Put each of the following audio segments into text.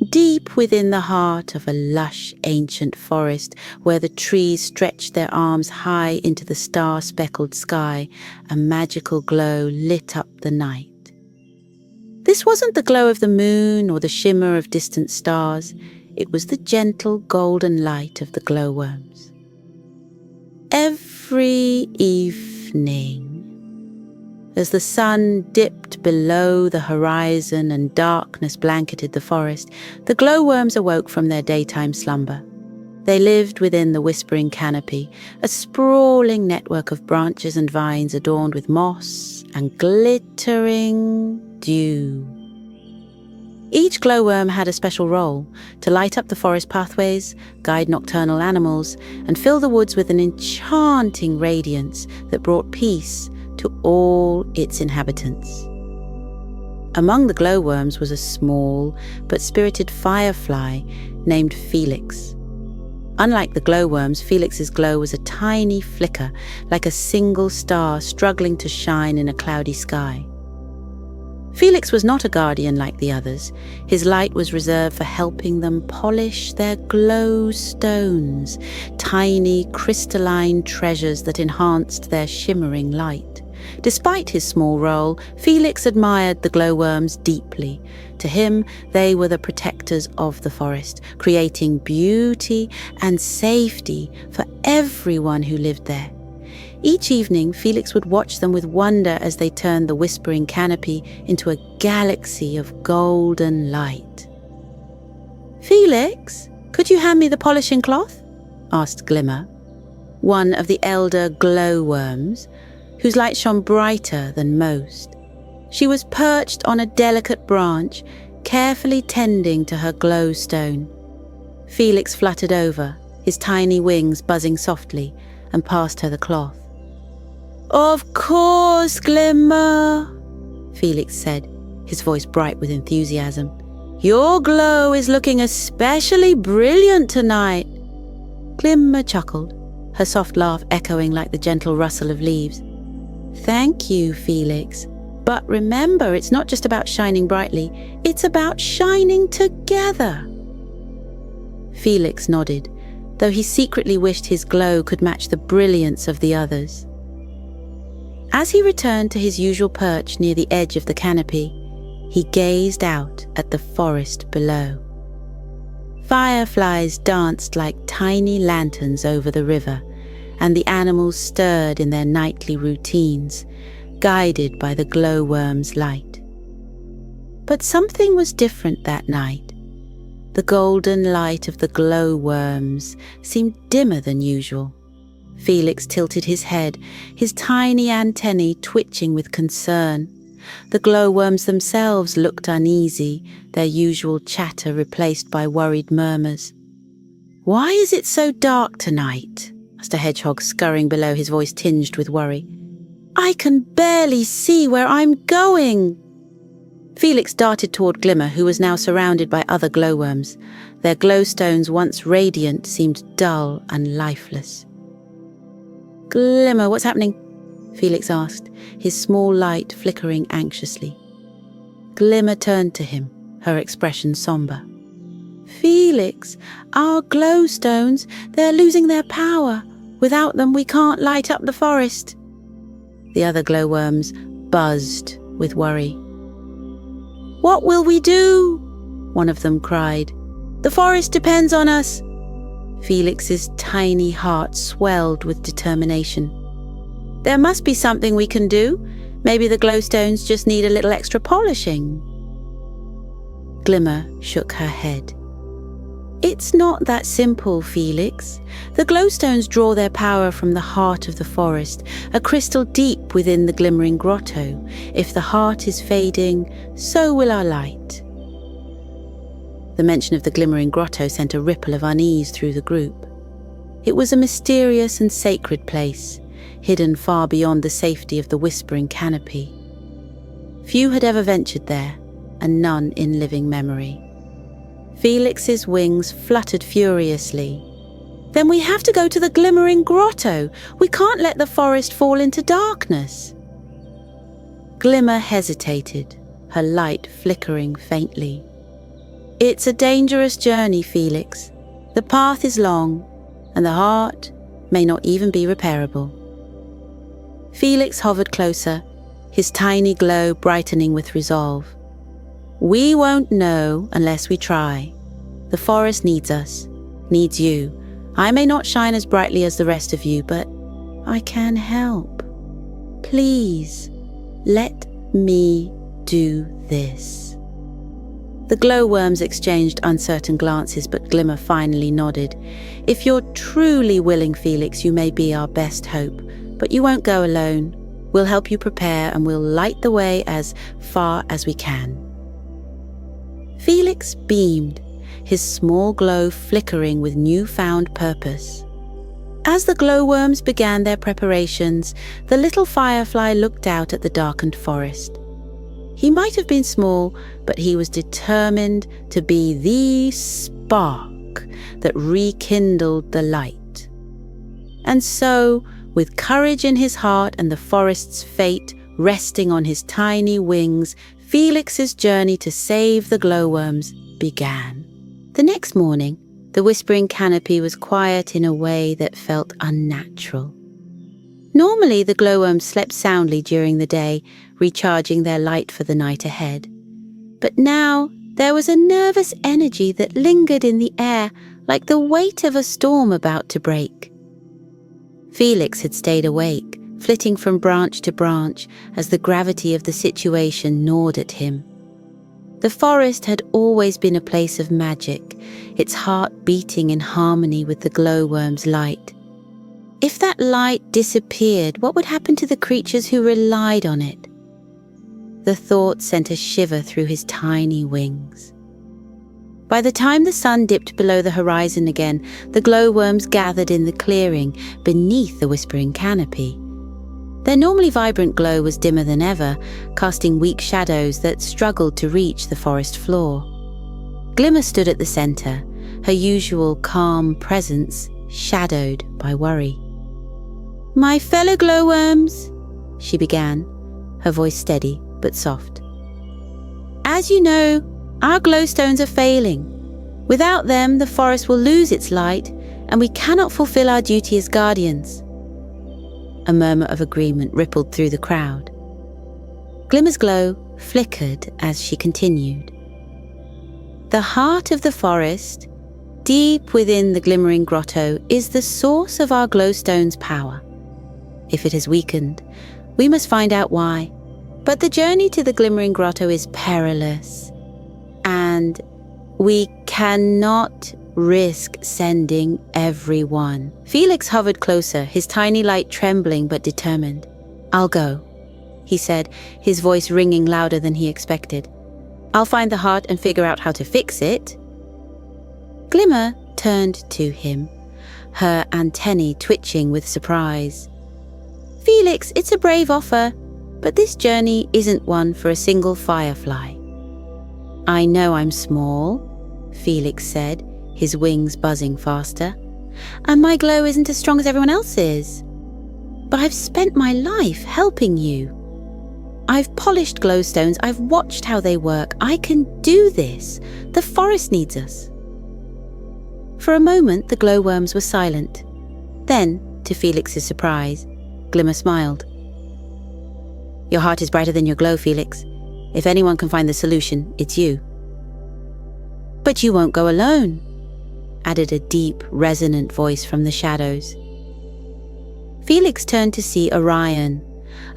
Deep within the heart of a lush ancient forest where the trees stretched their arms high into the star-speckled sky, a magical glow lit up the night. This wasn't the glow of the moon or the shimmer of distant stars. It was the gentle golden light of the glowworms. Every evening, as the sun dipped below the horizon and darkness blanketed the forest, the glowworms awoke from their daytime slumber. They lived within the whispering canopy, a sprawling network of branches and vines adorned with moss and glittering dew. Each glowworm had a special role: to light up the forest pathways, guide nocturnal animals, and fill the woods with an enchanting radiance that brought peace to all its inhabitants. Among the glowworms was a small but spirited firefly named Felix. Unlike the glowworms, Felix's glow was a tiny flicker, like a single star struggling to shine in a cloudy sky. Felix was not a guardian like the others. His light was reserved for helping them polish their glow stones, tiny crystalline treasures that enhanced their shimmering light. Despite his small role, Felix admired the glowworms deeply. To him, they were the protectors of the forest, creating beauty and safety for everyone who lived there. Each evening, Felix would watch them with wonder as they turned the whispering canopy into a galaxy of golden light. "Felix, could you hand me the polishing cloth?" asked Glimmer, one of the elder glowworms, whose light shone brighter than most. She was perched on a delicate branch, carefully tending to her glowstone. Felix fluttered over, his tiny wings buzzing softly, and passed her the cloth. "Of course, Glimmer," Felix said, his voice bright with enthusiasm. "Your glow is looking especially brilliant tonight." Glimmer chuckled, her soft laugh echoing like the gentle rustle of leaves. "Thank you, Felix. But remember, it's not just about shining brightly, it's about shining together." Felix nodded, though he secretly wished his glow could match the brilliance of the others. As he returned to his usual perch near the edge of the canopy, he gazed out at the forest below. Fireflies danced like tiny lanterns over the river, and the animals stirred in their nightly routines, guided by the glowworm's light. But something was different that night. The golden light of the glowworms seemed dimmer than usual. Felix tilted his head, his tiny antennae twitching with concern. The glowworms themselves looked uneasy, their usual chatter replaced by worried murmurs. "Why is it so dark tonight?" asked a hedgehog, scurrying below, his voice tinged with worry. "I can barely see where I'm going." Felix darted toward Glimmer, who was now surrounded by other glowworms. Their glowstones, once radiant, seemed dull and lifeless. "Glimmer, what's happening?" Felix asked, his small light flickering anxiously. Glimmer turned to him, her expression somber. "Felix, our glowstones, they're losing their power. Without them, we can't light up the forest." The other glowworms buzzed with worry. "What will we do?" one of them cried. "The forest depends on us." Felix's tiny heart swelled with determination. "There must be something we can do. Maybe the glowstones just need a little extra polishing." Glimmer shook her head. "It's not that simple, Felix. The glowstones draw their power from the heart of the forest, a crystal deep within the glimmering grotto. If the heart is fading, so will our light." The mention of the glimmering grotto sent a ripple of unease through the group. It was a mysterious and sacred place, hidden far beyond the safety of the whispering canopy. Few had ever ventured there, and none in living memory. Felix's wings fluttered furiously. "Then we have to go to the glimmering grotto. We can't let the forest fall into darkness." Glimmer hesitated, her light flickering faintly. It's a dangerous journey, Felix. The path is long, and the heart may not even be repairable. Felix hovered closer, his tiny glow brightening with resolve. We won't know unless we try. The forest needs us, needs you. I may not shine as brightly as the rest of you, but I can help. Please, let me do this. The glowworms exchanged uncertain glances, but Glimmer finally nodded. If you're truly willing, Felix, you may be our best hope, but you won't go alone. We'll help you prepare, and we'll light the way as far as we can. Felix beamed, his small glow flickering with newfound purpose. As the glowworms began their preparations, the little firefly looked out at the darkened forest. He might have been small, but he was determined to be the spark that rekindled the light. And so, with courage in his heart and the forest's fate resting on his tiny wings, Felix's journey to save the glowworms began. The next morning, the whispering canopy was quiet in a way that felt unnatural. Normally, the glowworms slept soundly during the day, recharging their light for the night ahead. But now, there was a nervous energy that lingered in the air, like the weight of a storm about to break. Felix had stayed awake, flitting from branch to branch as the gravity of the situation gnawed at him. The forest had always been a place of magic, its heart beating in harmony with the glowworm's light. If that light disappeared, what would happen to the creatures who relied on it? The thought sent a shiver through his tiny wings. By the time the sun dipped below the horizon again, the glowworms gathered in the clearing beneath the whispering canopy. Their normally vibrant glow was dimmer than ever, casting weak shadows that struggled to reach the forest floor. Glimmer stood at the center, her usual calm presence shadowed by worry. "My fellow glowworms," she began, her voice steady but soft. "As you know, our glowstones are failing. Without them, the forest will lose its light, and we cannot fulfill our duty as guardians." A murmur of agreement rippled through the crowd. Glimmer's glow flickered as she continued. "The heart of the forest, deep within the glimmering grotto, is the source of our glowstone's power. If it has weakened, we must find out why. But the journey to the glimmering grotto is perilous, and we cannot risk sending everyone." Felix hovered closer, his tiny light trembling but determined. "I'll go," he said, his voice ringing louder than he expected. "I'll find the heart and figure out how to fix it." Glimmer turned to him, her antennae twitching with surprise. "Felix, it's a brave offer, but this journey isn't one for a single firefly." "I know I'm small," Felix said, his wings buzzing faster, "and my glow isn't as strong as everyone else's. But I've spent my life helping you. I've polished glowstones, I've watched how they work. I can do this. The forest needs us." For a moment, the glowworms were silent. Then, to Felix's surprise, Glimmer smiled. "Your heart is brighter than your glow, Felix. If anyone can find the solution, it's you." "But you won't go alone," added a deep, resonant voice from the shadows. Felix turned to see Orion,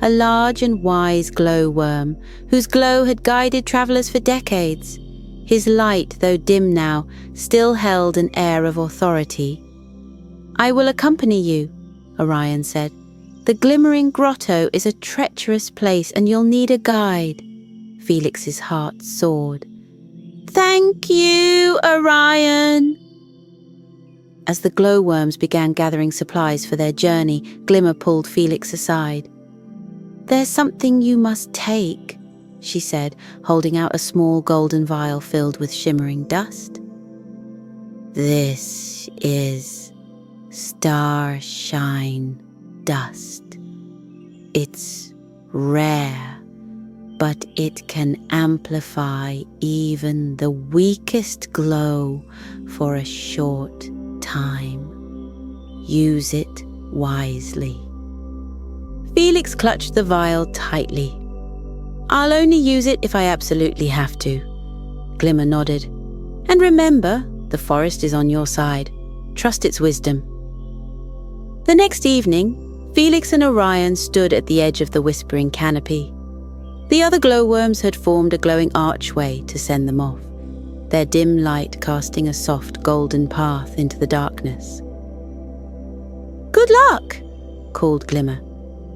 a large and wise glowworm whose glow had guided travelers for decades. His light, though dim now, still held an air of authority. "I will accompany you," Orion said. "The glimmering grotto is a treacherous place, and you'll need a guide." Felix's heart soared. "Thank you, Orion." As the glowworms began gathering supplies for their journey, Glimmer pulled Felix aside. "There's something you must take," she said, holding out a small golden vial filled with shimmering dust. "This is starshine dust. It's rare, but it can amplify even the weakest glow for a short time. Use it wisely. Felix clutched the vial tightly. I'll only use it if I absolutely have to. Glimmer nodded. And remember, the forest is on your side. Trust its wisdom. The next evening, Felix and Orion stood at the edge of the whispering canopy. The other glowworms had formed a glowing archway to send them off, their dim light casting a soft golden path into the darkness. "Good luck," called Glimmer.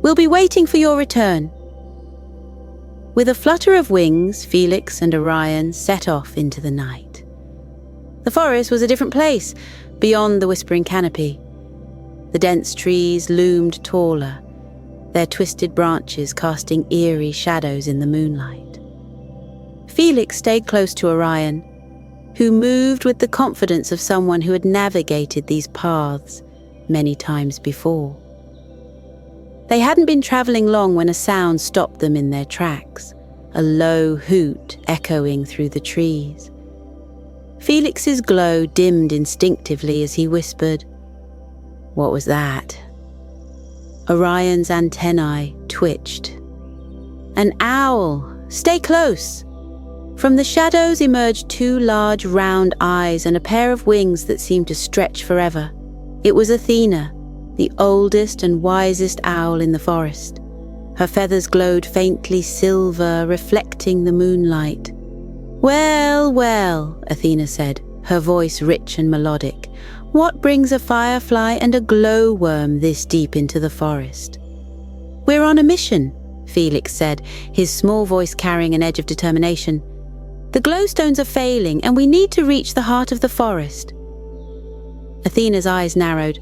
"We'll be waiting for your return." With a flutter of wings, Felix and Orion set off into the night. The forest was a different place, beyond the whispering canopy. The dense trees loomed taller, their twisted branches casting eerie shadows in the moonlight. Felix stayed close to Orion, who moved with the confidence of someone who had navigated these paths many times before. They hadn't been traveling long when a sound stopped them in their tracks, a low hoot echoing through the trees. Felix's glow dimmed instinctively as he whispered, "What was that?" Orion's antennae twitched. "An owl! Stay close!" From the shadows emerged two large round eyes and a pair of wings that seemed to stretch forever. It was Athena, the oldest and wisest owl in the forest. Her feathers glowed faintly silver, reflecting the moonlight. "Well, well," Athena said, her voice rich and melodic. "What brings a firefly and a glowworm this deep into the forest?" "We're on a mission," Felix said, his small voice carrying an edge of determination. "The glowstones are failing, and we need to reach the heart of the forest." Athena's eyes narrowed.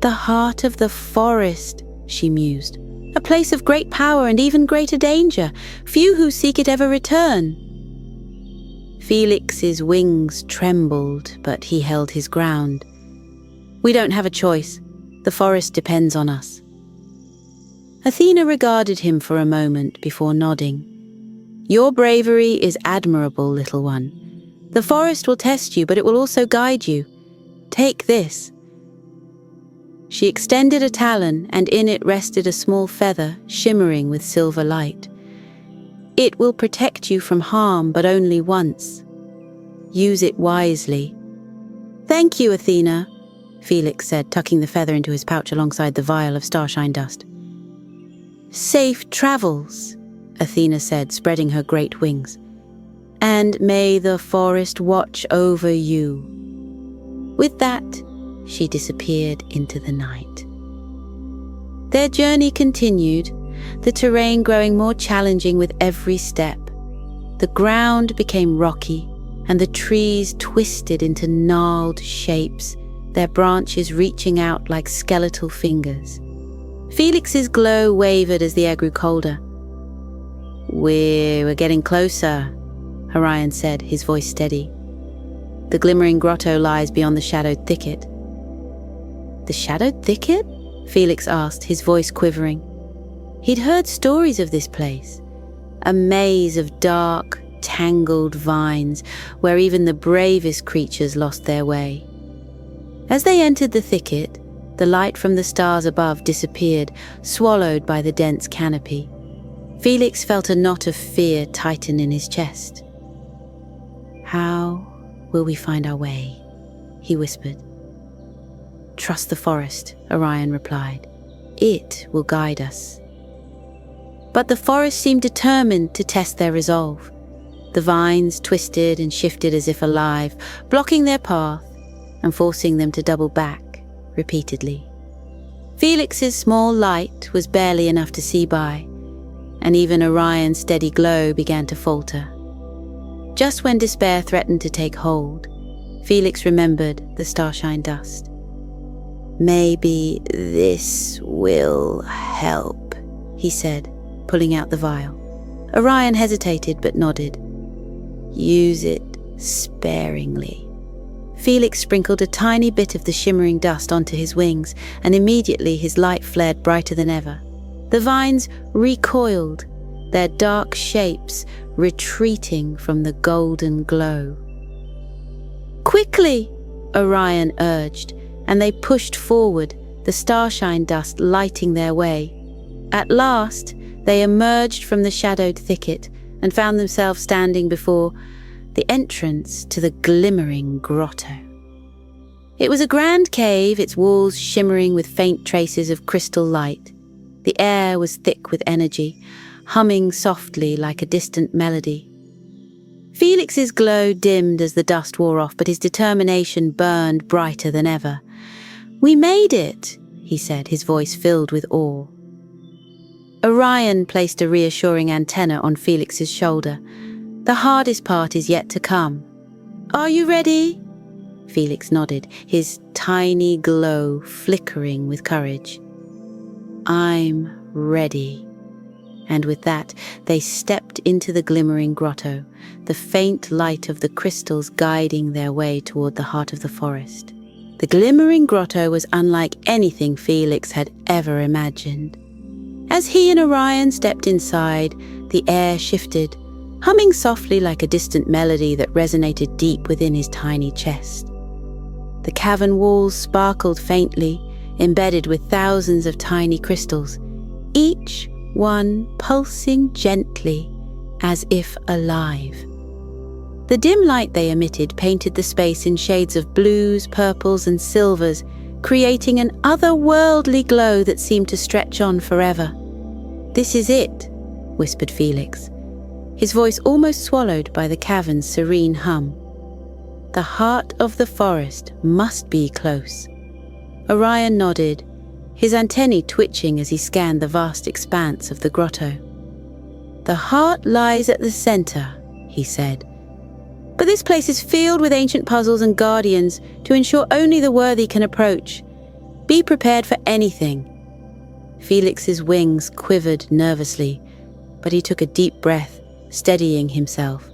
"The heart of the forest," she mused. "A place of great power and even greater danger. Few who seek it ever return." Felix's wings trembled, but he held his ground. "We don't have a choice. The forest depends on us." Athena regarded him for a moment before nodding. "Your bravery is admirable, little one. The forest will test you, but it will also guide you. Take this." She extended a talon, and in it rested a small feather shimmering with silver light. "It will protect you from harm, but only once. Use it wisely." "Thank you, Athena," Felix said, tucking the feather into his pouch alongside the vial of starshine dust. "Safe travels," Athena said, spreading her great wings. "And may the forest watch over you." With that, she disappeared into the night. Their journey continued, the terrain growing more challenging with every step. The ground became rocky, and the trees twisted into gnarled shapes, their branches reaching out like skeletal fingers. Felix's glow wavered as the air grew colder. We're getting closer," Orion said, his voice steady. "The glimmering grotto lies beyond the shadowed thicket." "The shadowed thicket?" Felix asked, his voice quivering. He'd heard stories of this place, a maze of dark, tangled vines where even the bravest creatures lost their way. As they entered the thicket, the light from the stars above disappeared, swallowed by the dense canopy. Felix felt a knot of fear tighten in his chest. "How will we find our way?" he whispered. "Trust the forest," Orion replied. "It will guide us." But the forest seemed determined to test their resolve. The vines twisted and shifted as if alive, blocking their path and forcing them to double back repeatedly. Felix's small light was barely enough to see by, and even Orion's steady glow began to falter. Just when despair threatened to take hold, Felix remembered the starshine dust. "Maybe this will help," he said, pulling out the vial. Orion hesitated but nodded. "Use it sparingly." Felix sprinkled a tiny bit of the shimmering dust onto his wings, and immediately his light flared brighter than ever. The vines recoiled, their dark shapes retreating from the golden glow. "Quickly!" Orion urged, and they pushed forward, the starshine dust lighting their way. At last, they emerged from the shadowed thicket and found themselves standing before the entrance to the glimmering grotto. It was a grand cave, its walls shimmering with faint traces of crystal light. The air was thick with energy, humming softly like a distant melody. Felix's glow dimmed as the dust wore off, but his determination burned brighter than ever. "We made it," he said, his voice filled with awe. Orion placed a reassuring antenna on Felix's shoulder. "The hardest part is yet to come. Are you ready?" Felix nodded, his tiny glow flickering with courage. "I'm ready." And with that, they stepped into the glimmering grotto, the faint light of the crystals guiding their way toward the heart of the forest. The glimmering grotto was unlike anything Felix had ever imagined. As he and Orion stepped inside, the air shifted, humming softly like a distant melody that resonated deep within his tiny chest. The cavern walls sparkled faintly, embedded with thousands of tiny crystals, each one pulsing gently, as if alive. The dim light they emitted painted the space in shades of blues, purples, and silvers, creating an otherworldly glow that seemed to stretch on forever. "This is it," whispered Felix, his voice almost swallowed by the cavern's serene hum. "The heart of the forest must be close." Orion nodded, his antennae twitching as he scanned the vast expanse of the grotto. "The heart lies at the center," he said. "But this place is filled with ancient puzzles and guardians to ensure only the worthy can approach. Be prepared for anything." Felix's wings quivered nervously, but he took a deep breath, steadying himself.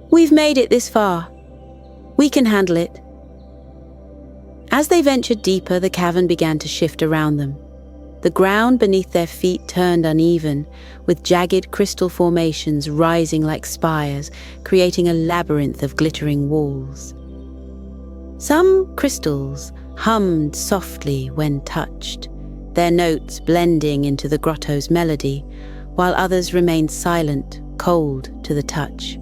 "We've made it this far. We can handle it." As they ventured deeper, the cavern began to shift around them. The ground beneath their feet turned uneven, with jagged crystal formations rising like spires, creating a labyrinth of glittering walls. Some crystals hummed softly when touched, their notes blending into the grotto's melody, while others remained silent, cold to the touch.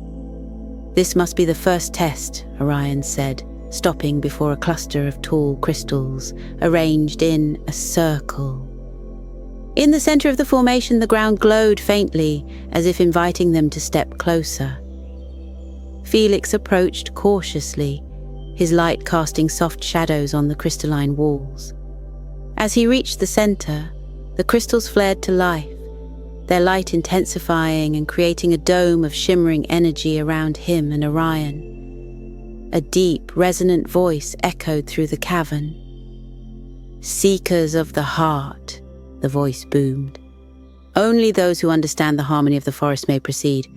"This must be the first test," Orion said, stopping before a cluster of tall crystals, arranged in a circle. In the center of the formation, the ground glowed faintly, as if inviting them to step closer. Felix approached cautiously, his light casting soft shadows on the crystalline walls. As he reached the center, the crystals flared to life, their light intensifying and creating a dome of shimmering energy around him and Orion. A deep, resonant voice echoed through the cavern. "Seekers of the heart," the voice boomed. "Only those who understand the harmony of the forest may proceed.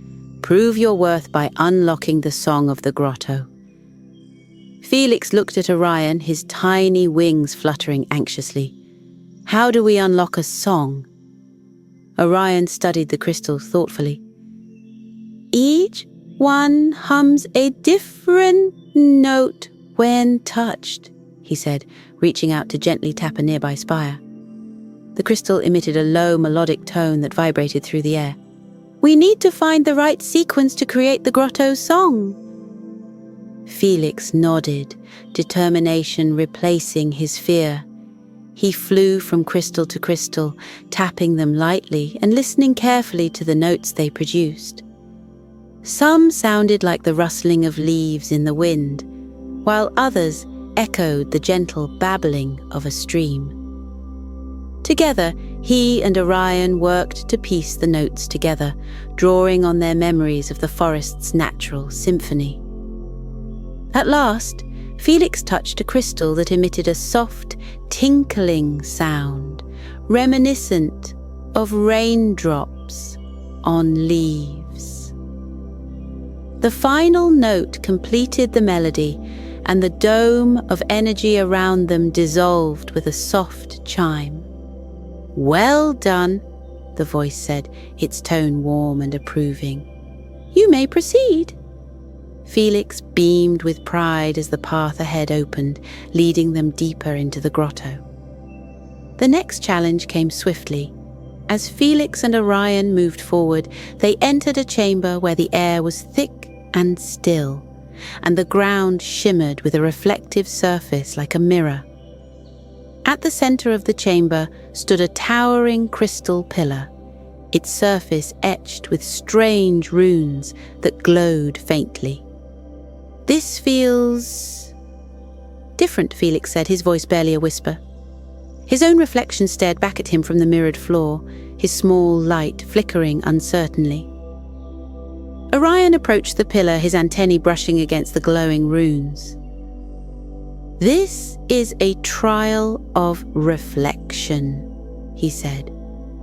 Prove your worth by unlocking the song of the grotto." Felix looked at Orion, his tiny wings fluttering anxiously. "How do we unlock a song?" Orion studied the crystals thoughtfully. "Each one hums a different note when touched," he said, reaching out to gently tap a nearby spire. The crystal emitted a low melodic tone that vibrated through the air. "We need to find the right sequence to create the grotto's song." Felix nodded, determination replacing his fear. He flew from crystal to crystal, tapping them lightly and listening carefully to the notes they produced. Some sounded like the rustling of leaves in the wind, while others echoed the gentle babbling of a stream. Together, he and Orion worked to piece the notes together, drawing on their memories of the forest's natural symphony. At last, Felix touched a crystal that emitted a soft, tinkling sound, reminiscent of raindrops on leaves. The final note completed the melody, and the dome of energy around them dissolved with a soft chime. "Well done," the voice said, its tone warm and approving. "You may proceed." Felix beamed with pride as the path ahead opened, leading them deeper into the grotto. The next challenge came swiftly. As Felix and Orion moved forward, they entered a chamber where the air was thick and still, and the ground shimmered with a reflective surface like a mirror. At the center of the chamber stood a towering crystal pillar, its surface etched with strange runes that glowed faintly. "This feels different," Felix said, his voice barely a whisper. His own reflection stared back at him from the mirrored floor, his small light flickering uncertainly. Orion approached the pillar, his antennae brushing against the glowing runes. "This is a trial of reflection," he said.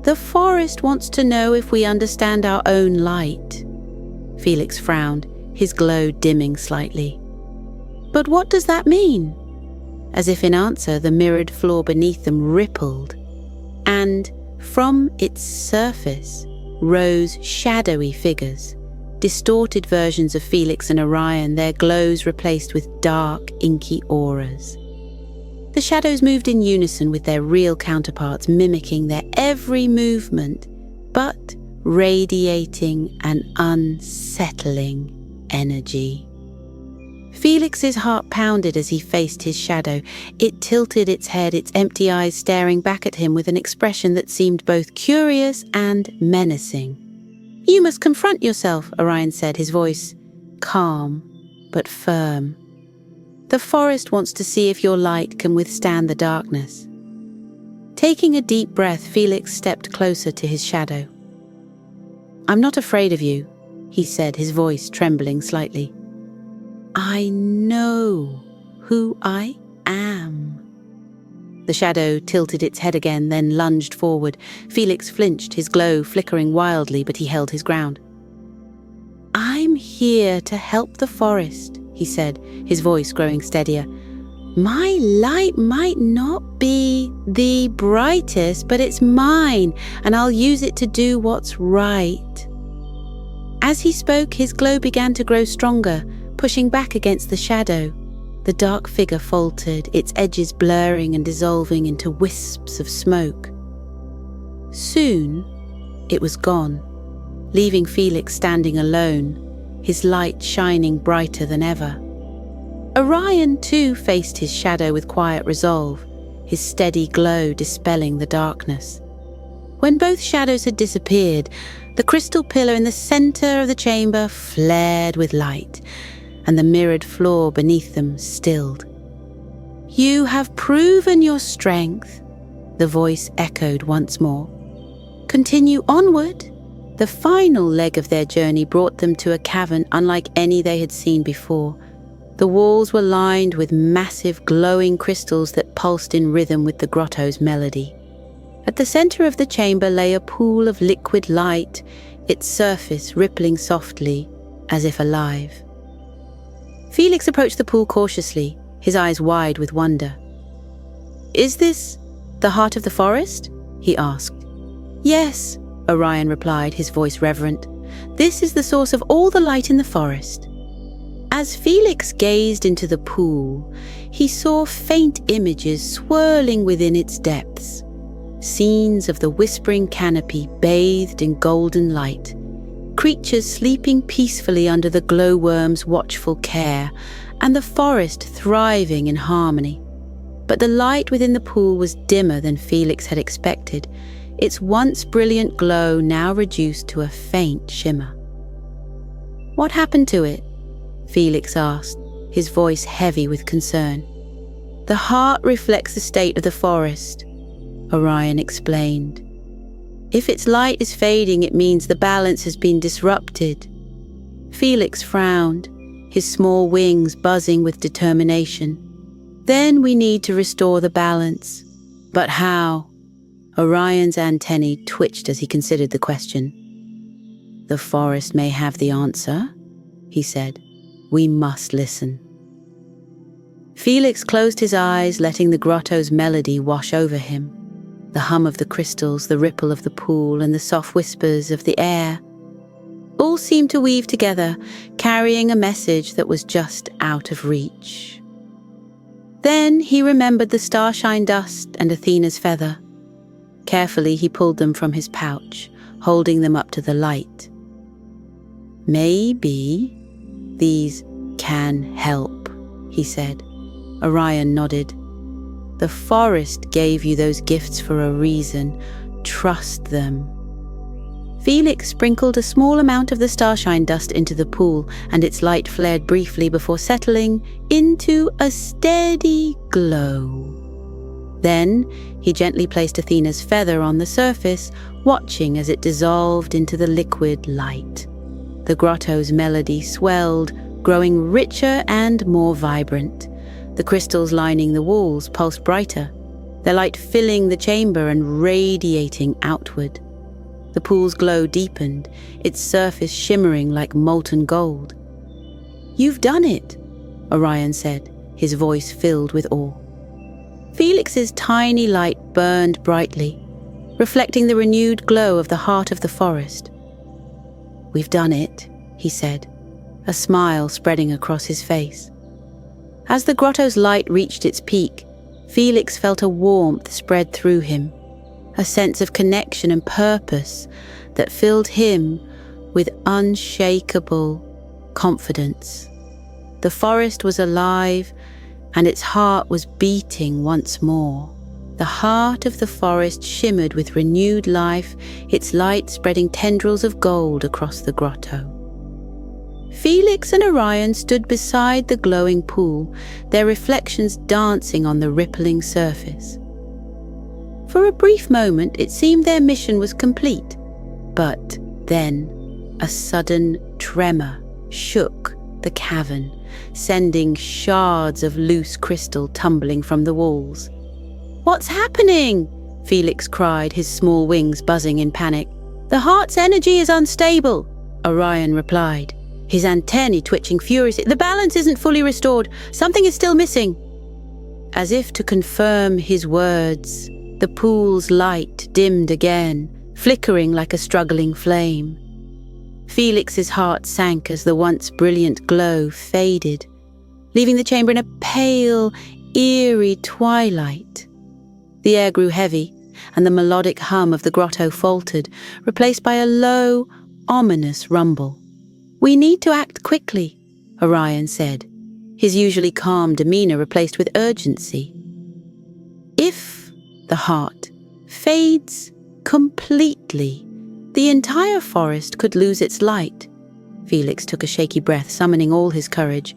"The forest wants to know if we understand our own light." Felix frowned, his glow dimming slightly. "But what does that mean?" As if in answer, the mirrored floor beneath them rippled, and from its surface rose shadowy figures, distorted versions of Felix and Orion, their glows replaced with dark, inky auras. The shadows moved in unison with their real counterparts, mimicking their every movement, but radiating an unsettling energy. Felix's heart pounded as he faced his shadow. It tilted its head, its empty eyes staring back at him with an expression that seemed both curious and menacing. "You must confront yourself," Orion said, his voice calm but firm. "The forest wants to see if your light can withstand the darkness." Taking a deep breath, Felix stepped closer to his shadow. "I'm not afraid of you," he said, his voice trembling slightly. "I know who I am." The shadow tilted its head again, then lunged forward. Felix flinched, his glow flickering wildly, but he held his ground. "I'm here to help the forest," he said, his voice growing steadier. "My light might not be the brightest, but it's mine, and I'll use it to do what's right." As he spoke, his glow began to grow stronger, pushing back against the shadow. The dark figure faltered, its edges blurring and dissolving into wisps of smoke. Soon, it was gone, leaving Felix standing alone, his light shining brighter than ever. Orion, too, faced his shadow with quiet resolve, his steady glow dispelling the darkness. When both shadows had disappeared, the crystal pillar in the center of the chamber flared with light, and the mirrored floor beneath them stilled. "You have proven your strength," the voice echoed once more. "Continue onward." The final leg of their journey brought them to a cavern unlike any they had seen before. The walls were lined with massive glowing crystals that pulsed in rhythm with the grotto's melody. At the center of the chamber lay a pool of liquid light, its surface rippling softly, as if alive. Felix approached the pool cautiously, his eyes wide with wonder. "Is this the heart of the forest?" he asked. "Yes," Orion replied, his voice reverent. "This is the source of all the light in the forest." As Felix gazed into the pool, he saw faint images swirling within its depths. Scenes of the whispering canopy bathed in golden light, creatures sleeping peacefully under the glowworm's watchful care, and the forest thriving in harmony. But the light within the pool was dimmer than Felix had expected, its once brilliant glow now reduced to a faint shimmer. "What happened to it?" Felix asked, his voice heavy with concern. "The heart reflects the state of the forest," Orion explained. "If its light is fading, it means the balance has been disrupted." Felix frowned, his small wings buzzing with determination. "Then we need to restore the balance. But how?" Orion's antennae twitched as he considered the question. "The forest may have the answer," he said. "We must listen." Felix closed his eyes, letting the grotto's melody wash over him. The hum of the crystals, the ripple of the pool, and the soft whispers of the air all seemed to weave together, carrying a message that was just out of reach. Then he remembered the starshine dust and Athena's feather. Carefully he pulled them from his pouch, holding them up to the light. "Maybe these can help," he said. Orion nodded. "The forest gave you those gifts for a reason. Trust them." Felix sprinkled a small amount of the starshine dust into the pool, and its light flared briefly before settling into a steady glow. Then he gently placed Athena's feather on the surface, watching as it dissolved into the liquid light. The grotto's melody swelled, growing richer and more vibrant. The crystals lining the walls pulsed brighter, their light filling the chamber and radiating outward. The pool's glow deepened, its surface shimmering like molten gold. "You've done it," Orion said, his voice filled with awe. Felix's tiny light burned brightly, reflecting the renewed glow of the heart of the forest. "We've done it," he said, a smile spreading across his face. As the grotto's light reached its peak, Felix felt a warmth spread through him, a sense of connection and purpose that filled him with unshakable confidence. The forest was alive, and its heart was beating once more. The heart of the forest shimmered with renewed life, its light spreading tendrils of gold across the grotto. Felix and Orion stood beside the glowing pool, their reflections dancing on the rippling surface. For a brief moment, it seemed their mission was complete. But then, a sudden tremor shook the cavern, sending shards of loose crystal tumbling from the walls. "What's happening?" Felix cried, his small wings buzzing in panic. "The heart's energy is unstable," Orion replied, his antennae twitching furiously. "The balance isn't fully restored. Something is still missing." As if to confirm his words, the pool's light dimmed again, flickering like a struggling flame. Felix's heart sank as the once brilliant glow faded, leaving the chamber in a pale, eerie twilight. The air grew heavy, and the melodic hum of the grotto faltered, replaced by a low, ominous rumble. "We need to act quickly," Orion said, his usually calm demeanor replaced with urgency. "If the heart fades completely, the entire forest could lose its light." Felix took a shaky breath, summoning all his courage.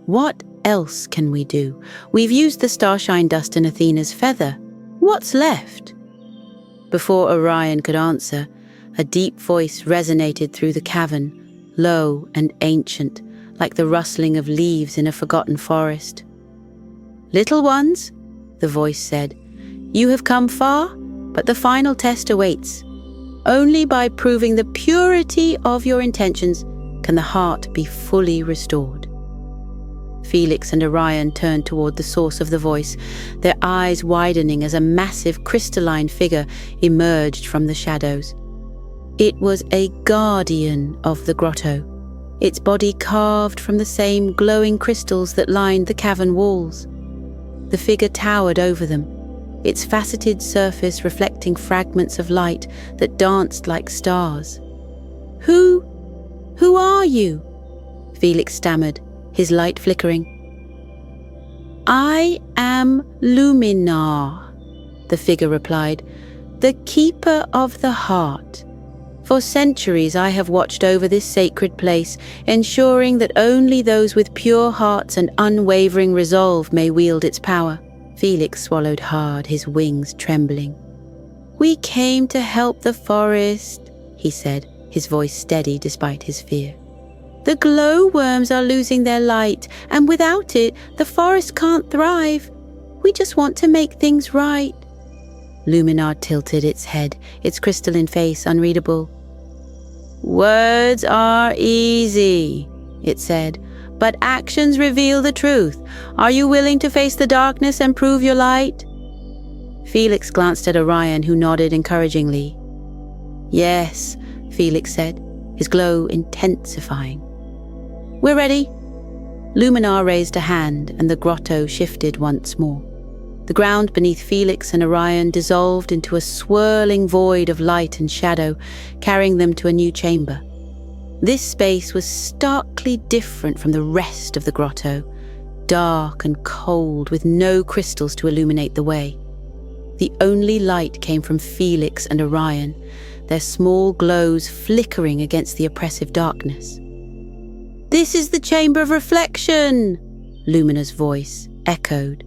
"What else can we do? We've used the starshine dust and Athena's feather. What's left?" Before Orion could answer, a deep voice resonated through the cavern, low and ancient, like the rustling of leaves in a forgotten forest. "Little ones," the voice said, "you have come far, but the final test awaits. Only by proving the purity of your intentions can the heart be fully restored." Felix and Orion turned toward the source of the voice, their eyes widening as a massive crystalline figure emerged from the shadows. It was a guardian of the grotto, its body carved from the same glowing crystals that lined the cavern walls. The figure towered over them, its faceted surface reflecting fragments of light that danced like stars. Who are you?" Felix stammered, his light flickering. "I am Luminar," the figure replied, "the keeper of the heart. For centuries I have watched over this sacred place, ensuring that only those with pure hearts and unwavering resolve may wield its power." Felix swallowed hard, his wings trembling. "We came to help the forest," he said, his voice steady despite his fear. "The glowworms are losing their light, and without it, the forest can't thrive. We just want to make things right." Luminar tilted its head, its crystalline face unreadable. "Words are easy," it said, "but actions reveal the truth. Are you willing to face the darkness and prove your light?" Felix glanced at Orion, who nodded encouragingly. "Yes," Felix said, his glow intensifying. "We're ready." Luminar raised a hand, and the grotto shifted once more. The ground beneath Felix and Orion dissolved into a swirling void of light and shadow, carrying them to a new chamber. This space was starkly different from the rest of the grotto, dark and cold, with no crystals to illuminate the way. The only light came from Felix and Orion, their small glows flickering against the oppressive darkness. "This is the Chamber of Reflection," Luminar's voice echoed,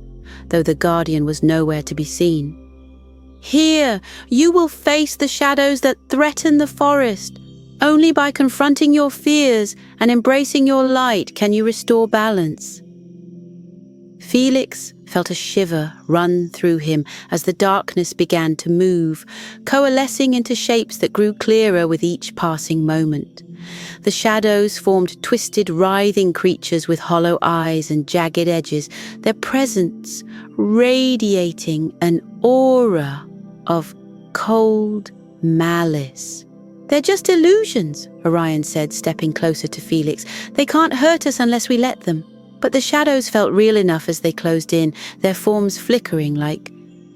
though the Guardian was nowhere to be seen. "Here, you will face the shadows that threaten the forest. Only by confronting your fears and embracing your light can you restore balance." Felix felt a shiver run through him as the darkness began to move, coalescing into shapes that grew clearer with each passing moment. The shadows formed twisted, writhing creatures with hollow eyes and jagged edges, their presence radiating an aura of cold malice. "They're just illusions," Orion said, stepping closer to Felix. "They can't hurt us unless we let them." But the shadows felt real enough as they closed in, their forms flickering like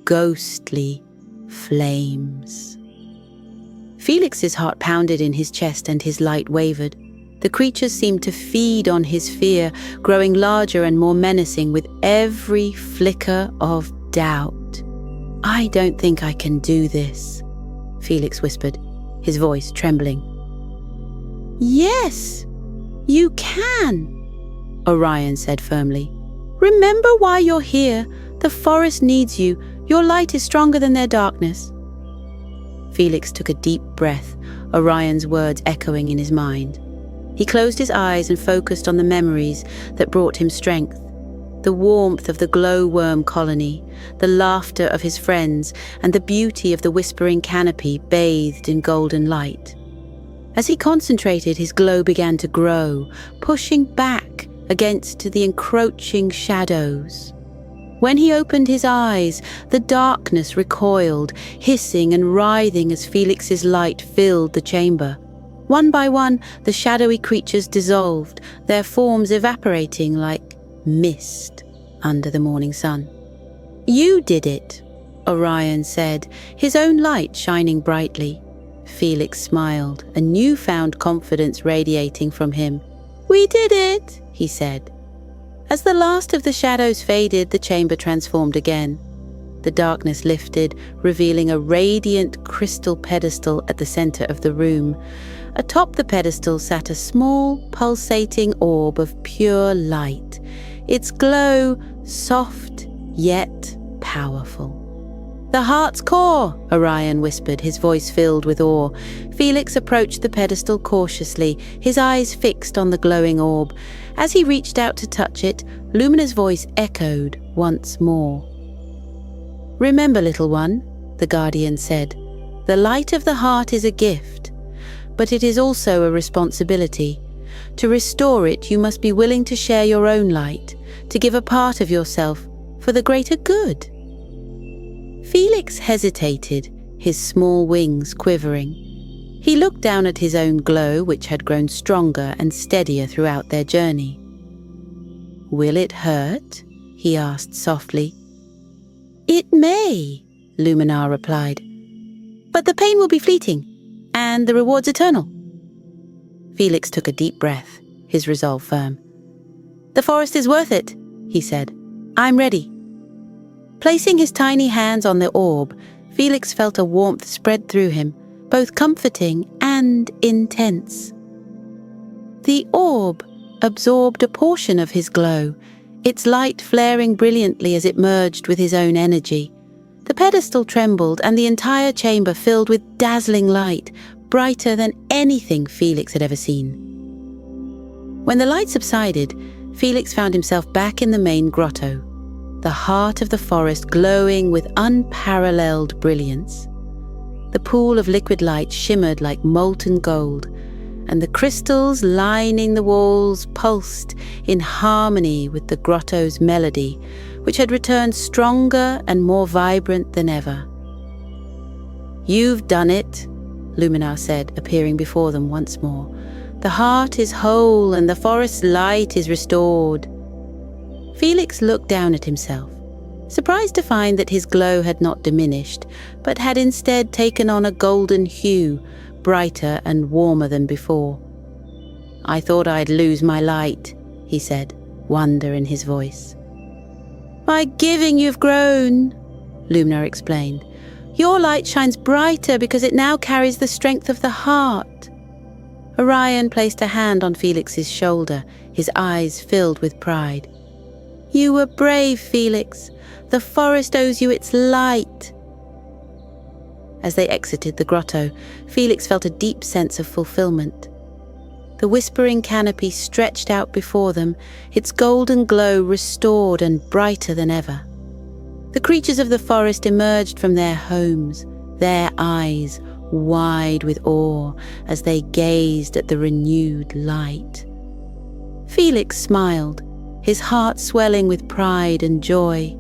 ghostly flames. Felix's heart pounded in his chest and his light wavered. The creatures seemed to feed on his fear, growing larger and more menacing with every flicker of doubt. "I don't think I can do this," Felix whispered, his voice trembling. "Yes, you can," Orion said firmly. "Remember why you're here. The forest needs you. Your light is stronger than their darkness." Felix took a deep breath, Orion's words echoing in his mind. He closed his eyes and focused on the memories that brought him strength. The warmth of the glowworm colony, the laughter of his friends, and the beauty of the whispering canopy bathed in golden light. As he concentrated, his glow began to grow, pushing back against the encroaching shadows. When he opened his eyes, the darkness recoiled, hissing and writhing as Felix's light filled the chamber. One by one, the shadowy creatures dissolved, their forms evaporating like mist under the morning sun. "You did it," Orion said, his own light shining brightly. Felix smiled, a newfound confidence radiating from him. "We did it," he said. As the last of the shadows faded, the chamber transformed again. The darkness lifted, revealing a radiant crystal pedestal at the center of the room. Atop the pedestal sat a small, pulsating orb of pure light, its glow soft yet powerful. "The heart's core," Orion whispered, his voice filled with awe. Felix approached the pedestal cautiously, his eyes fixed on the glowing orb. As he reached out to touch it, Luminar's voice echoed once more. "Remember, little one," the Guardian said, "the light of the heart is a gift, but it is also a responsibility. To restore it, you must be willing to share your own light, to give a part of yourself for the greater good." Felix hesitated, his small wings quivering. He looked down at his own glow, which had grown stronger and steadier throughout their journey. "Will it hurt?" he asked softly. "It may," Luminar replied, "but the pain will be fleeting, and the reward's eternal." Felix took a deep breath, his resolve firm. "The forest is worth it," he said. "I'm ready." Placing his tiny hands on the orb, Felix felt a warmth spread through him, both comforting and intense. The orb absorbed a portion of his glow, its light flaring brilliantly as it merged with his own energy. The pedestal trembled, and the entire chamber filled with dazzling light, brighter than anything Felix had ever seen. When the light subsided, Felix found himself back in the main grotto, the heart of the forest glowing with unparalleled brilliance. The pool of liquid light shimmered like molten gold, and the crystals lining the walls pulsed in harmony with the grotto's melody, which had returned stronger and more vibrant than ever. "You've done it," Luminar said, appearing before them once more. "The heart is whole and the forest's light is restored." Felix looked down at himself, surprised to find that his glow had not diminished, but had instead taken on a golden hue, brighter and warmer than before. "I thought I'd lose my light," he said, wonder in his voice. "By giving you've grown," Luminar explained. "Your light shines brighter because it now carries the strength of the heart." Orion placed a hand on Felix's shoulder, his eyes filled with pride. "You were brave, Felix. The forest owes you its light." As they exited the grotto, Felix felt a deep sense of fulfillment. The whispering canopy stretched out before them, its golden glow restored and brighter than ever. The creatures of the forest emerged from their homes, their eyes wide with awe as they gazed at the renewed light. Felix smiled, his heart swelling with pride and joy.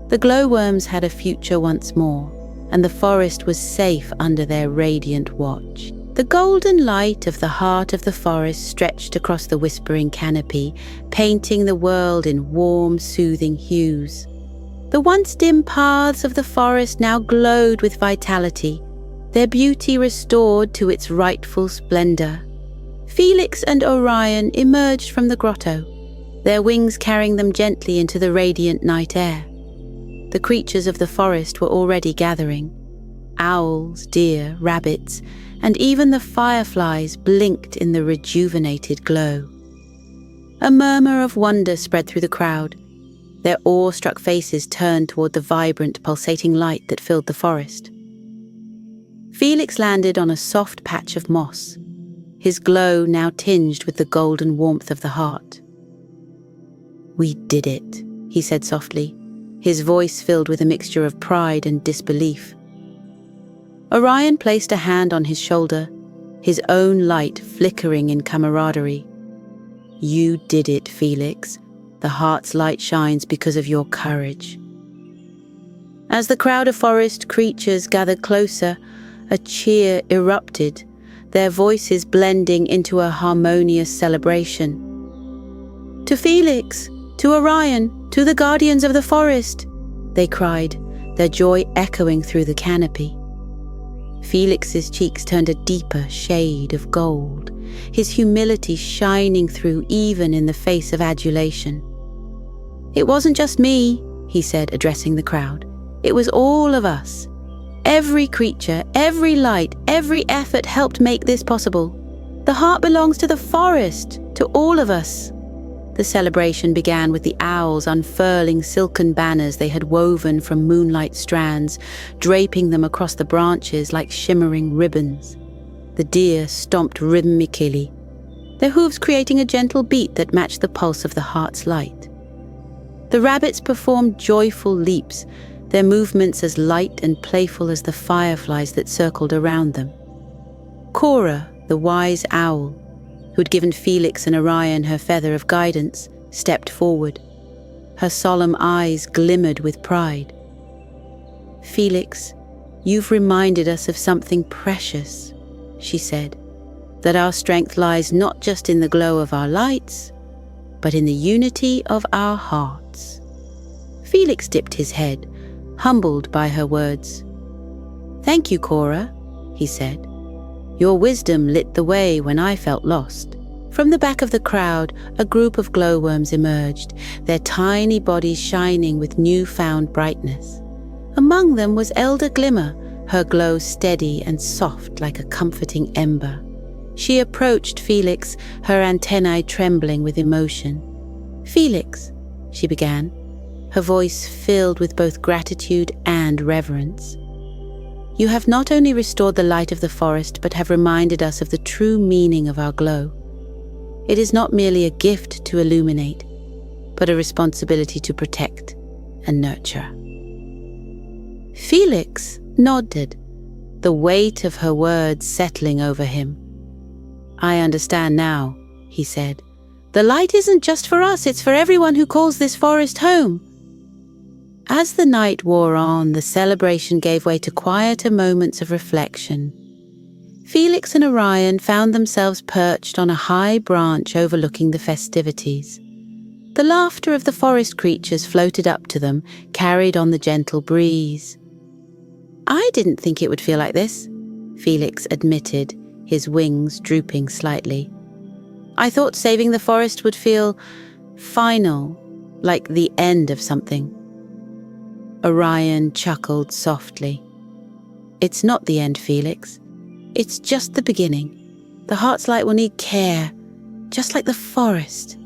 The glowworms had a future once more, and the forest was safe under their radiant watch. The golden light of the heart of the forest stretched across the whispering canopy, painting the world in warm, soothing hues. The once dim paths of the forest now glowed with vitality, their beauty restored to its rightful splendor. Felix and Orion emerged from the grotto, their wings carrying them gently into the radiant night air. The creatures of the forest were already gathering. Owls, deer, rabbits, and even the fireflies blinked in the rejuvenated glow. A murmur of wonder spread through the crowd. Their awe-struck faces turned toward the vibrant, pulsating light that filled the forest. Felix landed on a soft patch of moss, his glow now tinged with the golden warmth of the heart. "We did it," he said softly, his voice filled with a mixture of pride and disbelief. Orion placed a hand on his shoulder, his own light flickering in camaraderie. "You did it, Felix. The heart's light shines because of your courage." As the crowd of forest creatures gathered closer, a cheer erupted, their voices blending into a harmonious celebration. "To Felix! To Orion! To the guardians of the forest!" they cried, their joy echoing through the canopy. Felix's cheeks turned a deeper shade of gold, his humility shining through even in the face of adulation. "It wasn't just me," he said, addressing the crowd. "It was all of us. Every creature, every light, every effort helped make this possible. The heart belongs to the forest, to all of us." The celebration began with the owls unfurling silken banners they had woven from moonlight strands, draping them across the branches like shimmering ribbons. The deer stomped rhythmically, their hooves creating a gentle beat that matched the pulse of the heart's light. The rabbits performed joyful leaps, their movements as light and playful as the fireflies that circled around them. Cora, the wise owl, who'd given Felix and Orion her feather of guidance, stepped forward. Her solemn eyes glimmered with pride. "Felix, you've reminded us of something precious," she said, "that our strength lies not just in the glow of our lights, but in the unity of our hearts." Felix dipped his head, humbled by her words. "Thank you, Cora," he said. "Your wisdom lit the way when I felt lost." From the back of the crowd, a group of glowworms emerged, their tiny bodies shining with newfound brightness. Among them was Elder Glimmer, her glow steady and soft like a comforting ember. She approached Felix, her antennae trembling with emotion. "Felix," she began, her voice filled with both gratitude and reverence. "You have not only restored the light of the forest, but have reminded us of the true meaning of our glow. It is not merely a gift to illuminate, but a responsibility to protect and nurture." Felix nodded, the weight of her words settling over him. "I understand now," he said. "The light isn't just for us, it's for everyone who calls this forest home." As the night wore on, the celebration gave way to quieter moments of reflection. Felix and Orion found themselves perched on a high branch overlooking the festivities. The laughter of the forest creatures floated up to them, carried on the gentle breeze. "I didn't think it would feel like this," Felix admitted, his wings drooping slightly. "I thought saving the forest would feel final, like the end of something." Orion chuckled softly. "It's not the end, Felix. It's just the beginning. The heart's light will need care, just like the forest.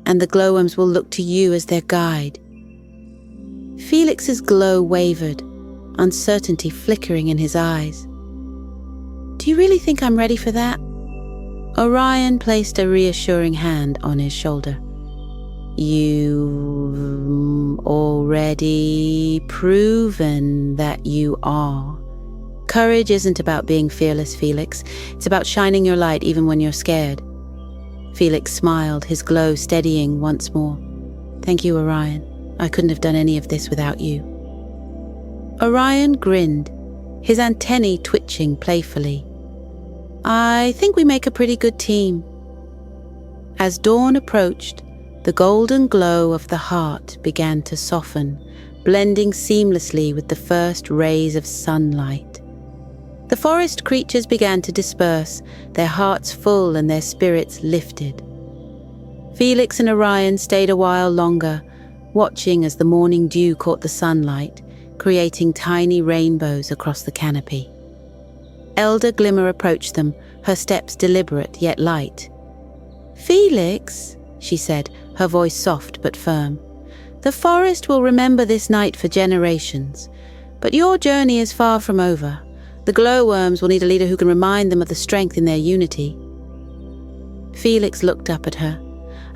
And the glowworms will look to you as their guide." Felix's glow wavered, uncertainty flickering in his eyes. "Do you really think I'm ready for that?" Orion placed a reassuring hand on his shoulder. "You've already proven that you are. Courage isn't about being fearless, Felix. It's about shining your light even when you're scared." Felix smiled, his glow steadying once more. "Thank you, Orion. I couldn't have done any of this without you." Orion grinned, his antennae twitching playfully. "I think we make a pretty good team." As dawn approached, the golden glow of the heart began to soften, blending seamlessly with the first rays of sunlight. The forest creatures began to disperse, their hearts full and their spirits lifted. Felix and Orion stayed a while longer, watching as the morning dew caught the sunlight, creating tiny rainbows across the canopy. Elder Glimmer approached them, her steps deliberate yet light. "Felix," she said, her voice soft but firm, "the forest will remember this night for generations, but your journey is far from over. The glowworms will need a leader who can remind them of the strength in their unity." Felix looked up at her,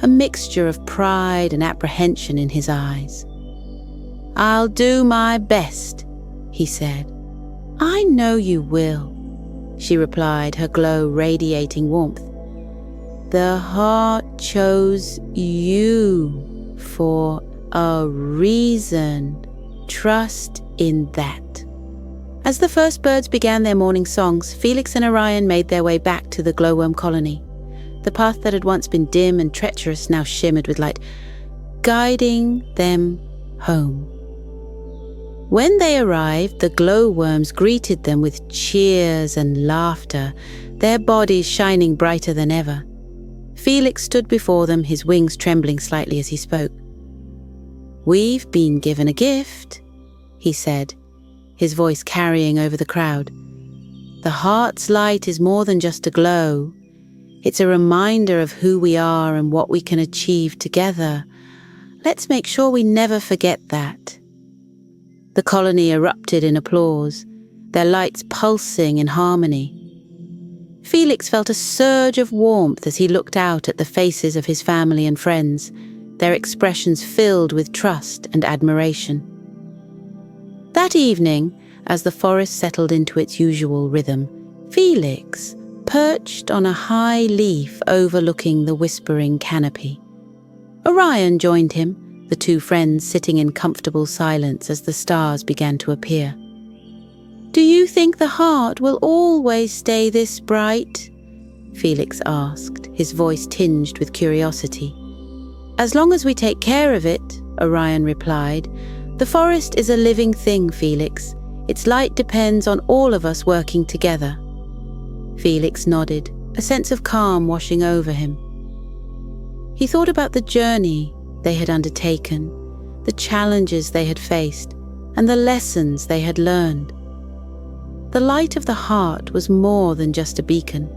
a mixture of pride and apprehension in his eyes. "I'll do my best," he said. "I know you will," she replied, her glow radiating warmth. "The heart chose you for a reason. Trust in that." As the first birds began their morning songs, Felix and Orion made their way back to the glowworm colony. The path that had once been dim and treacherous now shimmered with light, guiding them home. When they arrived, the glowworms greeted them with cheers and laughter, their bodies shining brighter than ever. Felix stood before them, his wings trembling slightly as he spoke. "We've been given a gift," he said, his voice carrying over the crowd. "The heart's light is more than just a glow. It's a reminder of who we are and what we can achieve together. Let's make sure we never forget that." The colony erupted in applause, their lights pulsing in harmony. Felix felt a surge of warmth as he looked out at the faces of his family and friends, their expressions filled with trust and admiration. That evening, as the forest settled into its usual rhythm, Felix perched on a high leaf overlooking the whispering canopy. Orion joined him, the two friends sitting in comfortable silence as the stars began to appear. "Do you think the heart will always stay this bright?" Felix asked, his voice tinged with curiosity. "As long as we take care of it," Orion replied. "The forest is a living thing, Felix. Its light depends on all of us working together." Felix nodded, a sense of calm washing over him. He thought about the journey they had undertaken, the challenges they had faced, and the lessons they had learned. The light of the heart was more than just a beacon.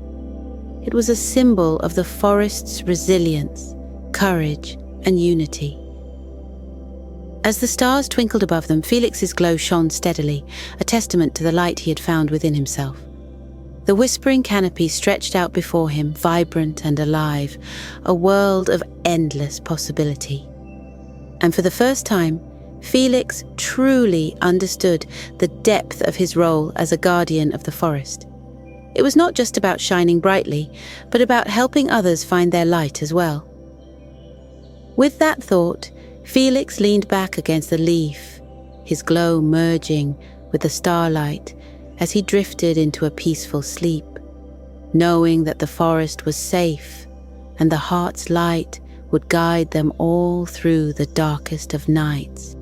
It was a symbol of the forest's resilience, courage, and unity. As the stars twinkled above them, Felix's glow shone steadily, a testament to the light he had found within himself. The whispering canopy stretched out before him, vibrant and alive, a world of endless possibility. And for the first time, Felix truly understood the depth of his role as a guardian of the forest. It was not just about shining brightly, but about helping others find their light as well. With that thought, Felix leaned back against the leaf, his glow merging with the starlight as he drifted into a peaceful sleep, knowing that the forest was safe and the heart's light would guide them all through the darkest of nights.